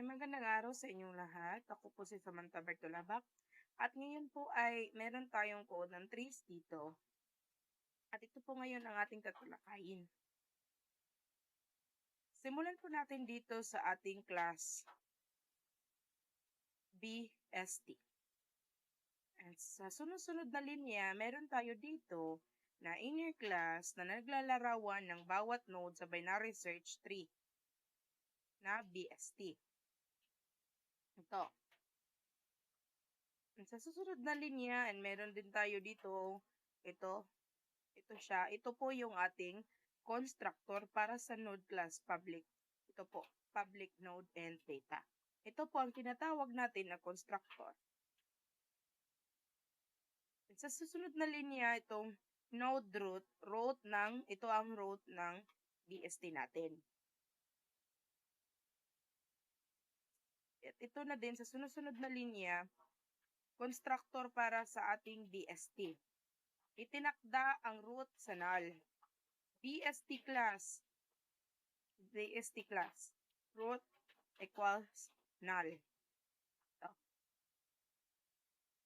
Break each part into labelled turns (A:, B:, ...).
A: Ay magandang araw sa inyong lahat. Ako po si Samantha Bertolabak. At ngayon po ay meron tayong code ng trees dito. At ito po ngayon ang ating tatalakayin. Simulan po natin dito sa ating class BST. At sa sunod-sunod na linya, meron tayo dito na inner class na naglalarawan ng bawat node sa binary search tree na BST. Ito. Sa susunod na linya, and meron din tayo dito, ito siya. Ito po yung ating constructor para sa node class public. Ito po, public node and data. Ito po ang tinatawag natin na constructor. Sa susunod na linya, itong node root, ito ang root ng BST natin. At ito na din sa sunod-sunod na linya, constructor para sa ating BST. Itinakda ang root sa null. BST class, root equals null.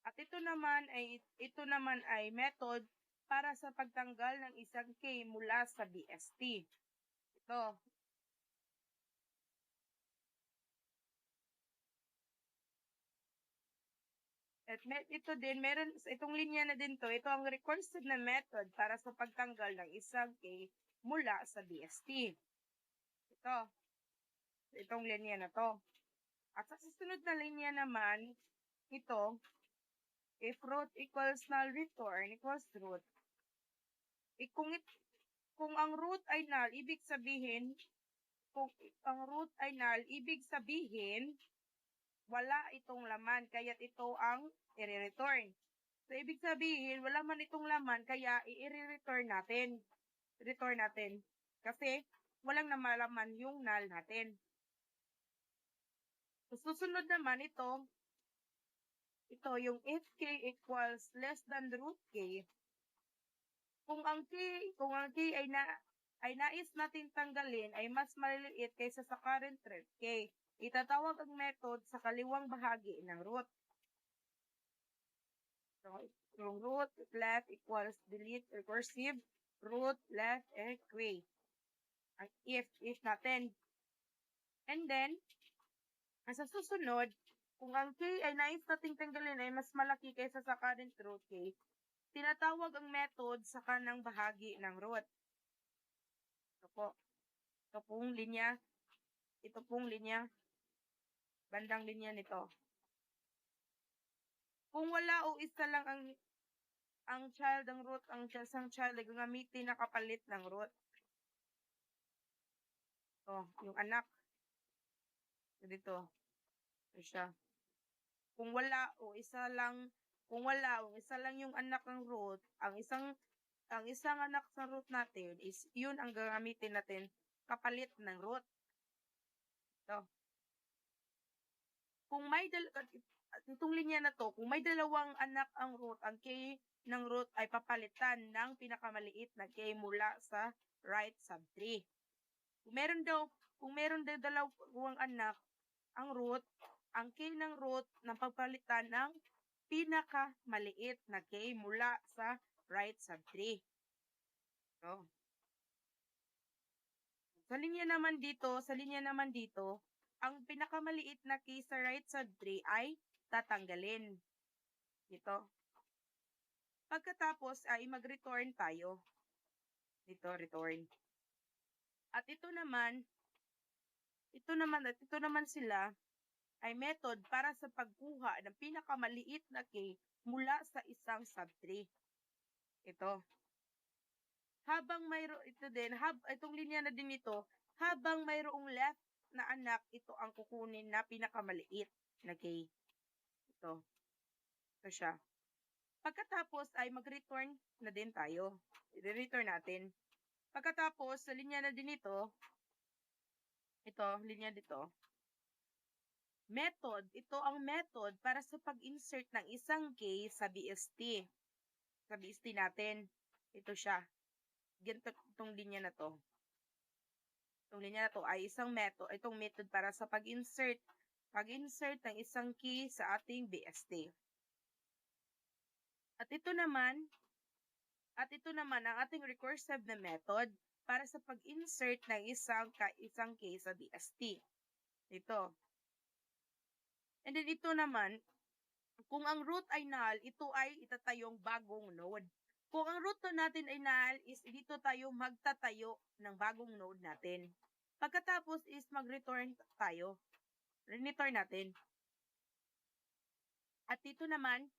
A: At ito naman ay method para sa pagtanggal ng isang k mula sa BST. Ito. At ito din, itong linya na din to, ito ang recursive na method para sa pagtanggal ng isang k mula sa BST. Ito. Itong linya na to. At sa susunod na linya naman, ito, if root equals null, return equals root. Kung ang root ay null, ibig sabihin, wala itong laman, kaya ito ang i-return. So, ibig sabihin, wala man itong laman, kaya i-return natin. Return natin. Kasi, walang namalaman yung null natin. So, susunod naman ito yung if k equals less than root k, kung ang k ay nais natin tanggalin ay mas maliliit kaysa sa current root k, itatawag ang method sa kaliwang bahagi ng root. So, yung root left equals delete recursive root left equate. Ang if natin. And then, sa susunod, kung ang k ay nais nating tanggalin ay mas malaki kaysa sa current root k, tinatawag ang method sa kanang bahagi ng root. Ito po. Ito pong linya. Bandang linya nito. Kung wala o isa lang ang child ng root, ang isang child ay gagamitin na kapalit ng root. Ito, yung anak. Dito. Ito siya. Kung wala o isa lang yung anak ng root, ang isang anak sa root natin is yun ang gagamitin natin kapalit ng root. Ito. Kung may itong linya na to, kung may dalawang anak ang root, ang k ng root ay papalitan ng pinakamaliit na k mula sa right subtree. Kung meron daw dalawang anak ang root, ang k ng root ng pagpalitan ng pinakamaliit na k mula sa right subtree. So, sa linya naman dito, ang pinakamaliit na k sa right subtree ay tatanggalin. Dito. Pagkatapos ay mag-return tayo. Dito, return. At ito naman sila ay method para sa pagkuha ng pinakamaliit na k mula sa isang subtree. Ito. Itong linya na din ito, habang mayroong left na anak, ito ang kukunin na pinakamaliit na k. Ito. Ito siya. Pagkatapos ay mag-return na din tayo. I-return natin. Pagkatapos, sa linya na din ito, linya dito, ito ang method para sa pag-insert ng isang k sa BST. Sa BST natin. Ito siya. Ganito itong linya na to. Itong linya na to ay itong method para sa pag-insert pag-insert ng isang key sa ating BST. At ito naman ang ating recursive na method para sa pag-insert ng isang key sa BST. Ito. And then ito naman, kung ang root ay null, ito ay itatayong bagong node. Kung ang root natin ay null, is dito tayo magtatayo ng bagong node natin. Pagkatapos is mag-return tayo. Return natin. At dito naman,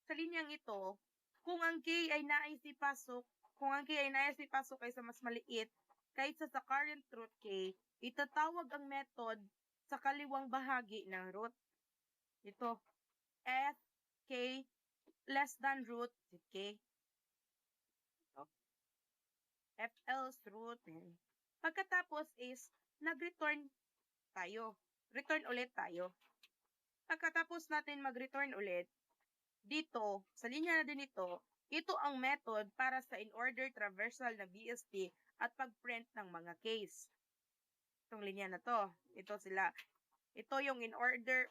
A: sa linyang ito, kung ang key ay nais ipasok kaysa mas maliit kaysa sa current root key, itatawag ang method sa kaliwang bahagi ng root. Ito, f k less than root k. F else root. Pagkatapos is nag-return tayo. Return ulit tayo. Pagkatapos natin mag-return ulit, dito, sa linya na din ito ang method para sa in-order traversal na BST at pag-print ng mga case. Itong linya na to. Ito sila. Ito yung in-order,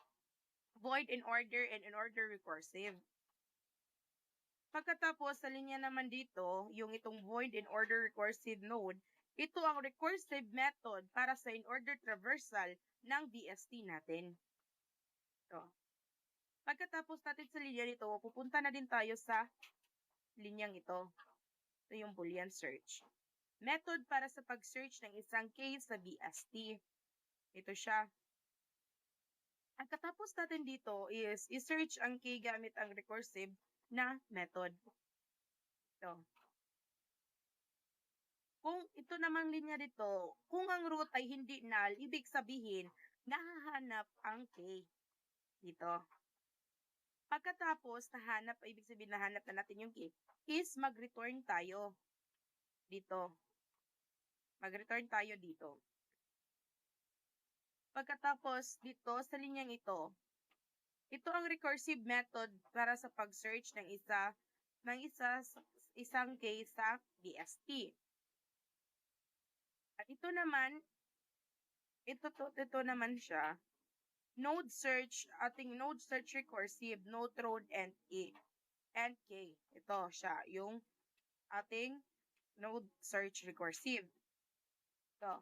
A: void in-order, and in-order recursive. Pagkatapos, sa linya naman dito, yung itong void in-order recursive node, ito ang recursive method para sa in-order traversal ng BST natin. Ito. Pagkatapos natin sa linya nito, pupunta na din tayo sa linyang ito. Ito yung Boolean search. Method para sa pag-search ng isang case sa BST. Ito siya. Ang katapos natin dito is i-search ang key gamit ang recursive na method. Ito. Kung ito namang linya dito, kung ang root ay hindi null, ibig sabihin, nahahanap ang key. Dito. Pagkatapos, ibig sabihin nahanap na natin yung key, is mag-return tayo. Dito. Mag-return tayo dito. Pagkatapos, dito, sa linyang ito ang recursive method para sa pag-search ng isang case sa BST. At ito naman, ito naman siya, node search, ating node search recursive, node road and k. Ito siya, yung ating node search recursive. Ito.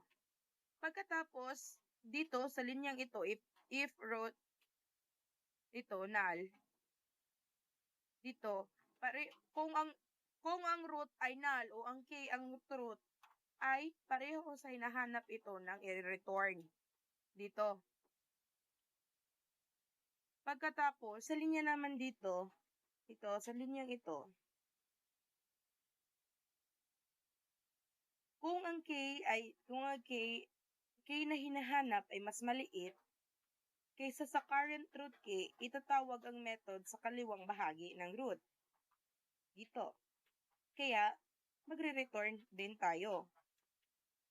A: Pagkatapos, dito sa linyang ito, if root, ito, null. Dito, kung ang root ay null o ang k ang root, ay pareho sa hinahanap ito ng i-return. Dito. Pagkatapos, sa linya naman dito, sa linyang ito, kung ang k na hinahanap ay mas maliit kaysa sa current root k, itatawag ang method sa kaliwang bahagi ng root. Dito. Kaya, magre-return din tayo.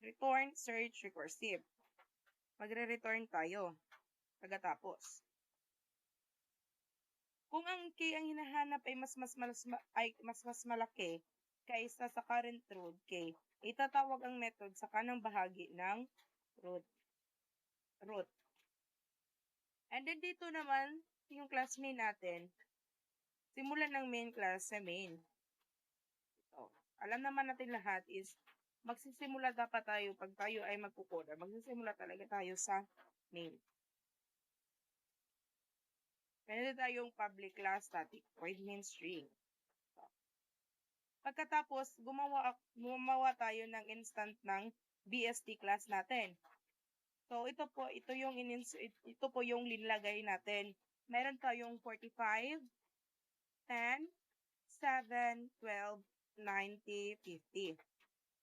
A: Return, search, recursive. Magre-return tayo. Pagkatapos. Kung ang k ang hinahanap ay mas malaki kaysa sa current root k, itatawag ang method sa kanang bahagi ng root. And then dito naman, yung class main natin, simulan ng main class sa main. So, alam naman natin lahat is magsisimula dapat tayo pag tayo ay magkukoda. Magsisimula talaga tayo sa main. Meron tayong public class static void main string. So, pagkatapos, gumawa tayo ng instant ng BST class natin. So, ito po yung linlagay natin. Meron tayong 45, 10, 7, 12, 90, 50.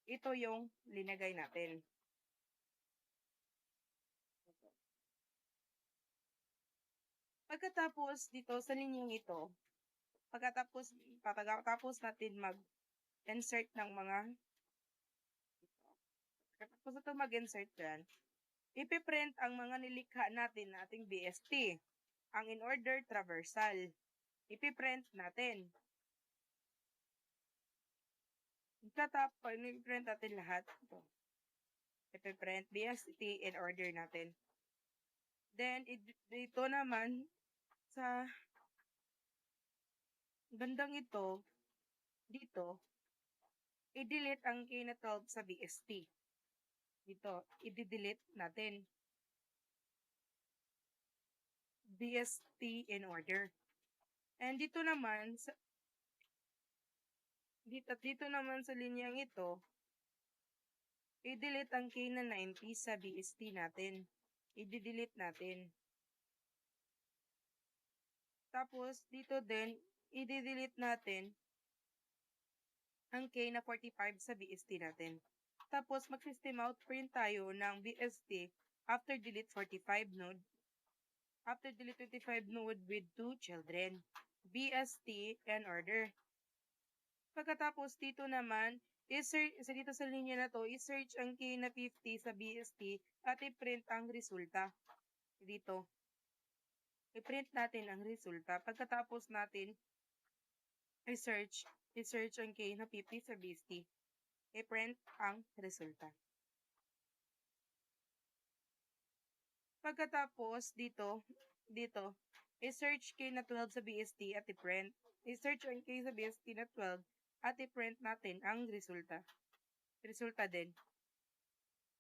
A: Ito yung linagay natin. Pagkatapos dito sa linyang ito, pagkatapos natin mag-insert ng pagkatapos ito mag-insert yan, ipiprint ang mga nilikha natin na ating BST, ang in-order traversal. Ipiprint natin. Ipiprint natin lahat. Ito. Ipiprint BST in order natin. Then, dito naman, sa bandang ito, dito, i-delete ang K na 12 sa BST. Dito, i-delete natin. BST in order. And dito naman, dito naman sa linyang ito, i-delete ang K na 90 sa BST natin. I-delete natin. Tapos, dito din, i-delete natin ang K na 45 sa BST natin. Tapos, mag-system out print tayo ng BST after delete 45 node. After delete 25 node with 2 children. BST and order. Pagkatapos dito naman, dito sa linya na to, i-search ang K na 50 sa BST at i-print ang resulta. Dito. I-print natin ang resulta. Pagkatapos natin, i-search ang K na 50 sa BST. I-print ang resulta. Pagkatapos, dito, i-search K na 12 sa BST at i-print. I-search ang K sa BST na 12 at i-print natin ang resulta. Resulta din.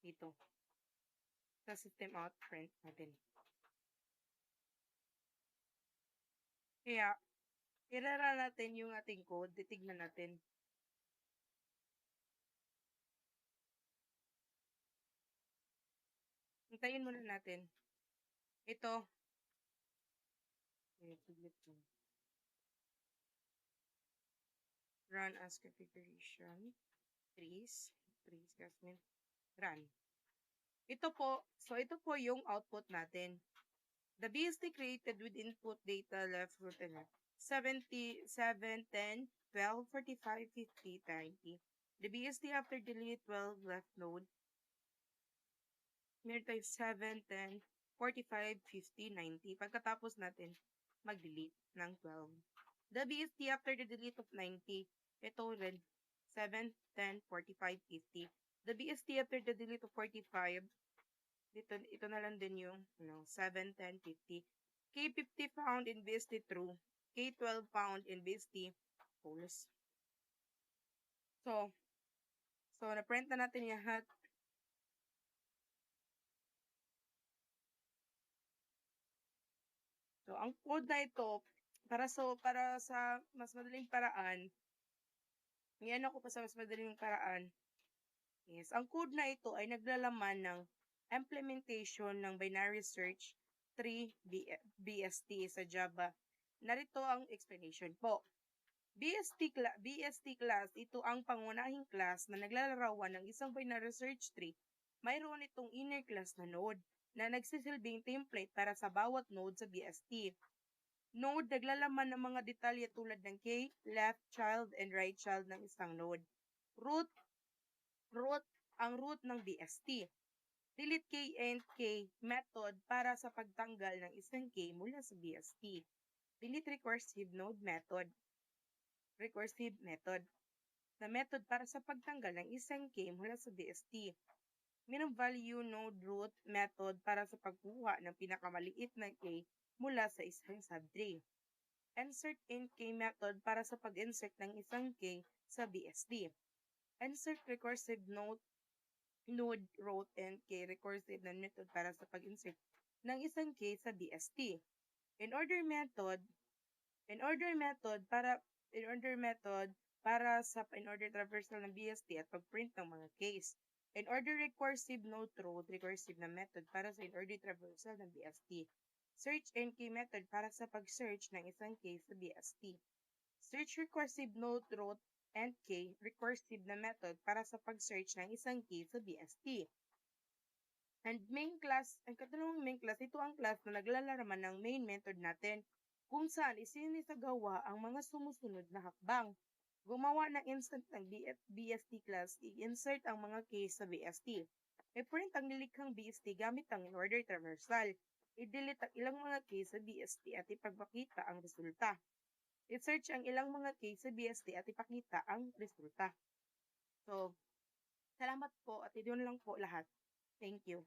A: Dito. Sa system out, print natin. Kaya, irara natin yung ating code. Titignan natin. Hintayin muna natin. Ito. Run as configuration. Trees. Run. Ito po yung output natin. The BST created with input data left root and left. 77, 10, 12, 45, 50, 90. The BST after delete 12 left node. Meron tayo 7, 10, 45, 50, 90. Pagkatapos natin mag-delete ng 12. The BST after the delete of 90. Ito rin. 7, 10, 45, 50. The BST after the delete of 45. Ito na lang din yung 7, 10, 50. K50 found in BST true. K12 found in BST false. So, na-print na natin lahat. So, ang code na ito, para sa mas madaling paraan, yan ako pa sa mas madaling paraan. Yes, ang code na ito ay naglalaman ng implementation ng binary search 3 BST sa Java. Narito ang explanation po. BST class, ito ang pangunahing class na naglalarawan ng isang binary search tree. Mayroon itong inner class na node na nagsisilbing template para sa bawat node sa BST. Node naglalaman ng mga detalye tulad ng K, left child, and right child ng isang node. Ang root ng BST. Delete K and K method para sa pagtanggal ng isang K mula sa BST. Delete recursive node method. Na method para sa pagtanggal ng isang K mula sa BST. Minimum value node root method para sa pagkuha ng pinakamaliit na K mula sa isang subtree. Insert in K method para sa pag-insert ng isang K sa BST. Insert recursive node root and K recursive na method para sa pag-insert ng isang K sa BST. In order method para sa in-order traversal ng BST at pag-print ng mga case. In-order recursive node root recursive na method para sa in-order traversal ng BST. Search and K method para sa pag-search ng isang case sa BST. Search recursive node root and K recursive na method para sa pag-search ng isang key sa BST. And main class, ang katanungang main class, ito ang class na naglalaraman ng main method natin kung saan isinisagawa ang mga sumusunod na hakbang. Gumawa ng instant ng BST class, i-insert ang mga keys sa BST. I-print ang nilikhang BST gamit ang in-order traversal. I-delete ang ilang mga keys sa BST at ipagpakita ang resulta. I-search ang ilang mga case sa BST at ipakita ang resulta. So, salamat po at yun lang po lahat. Thank you.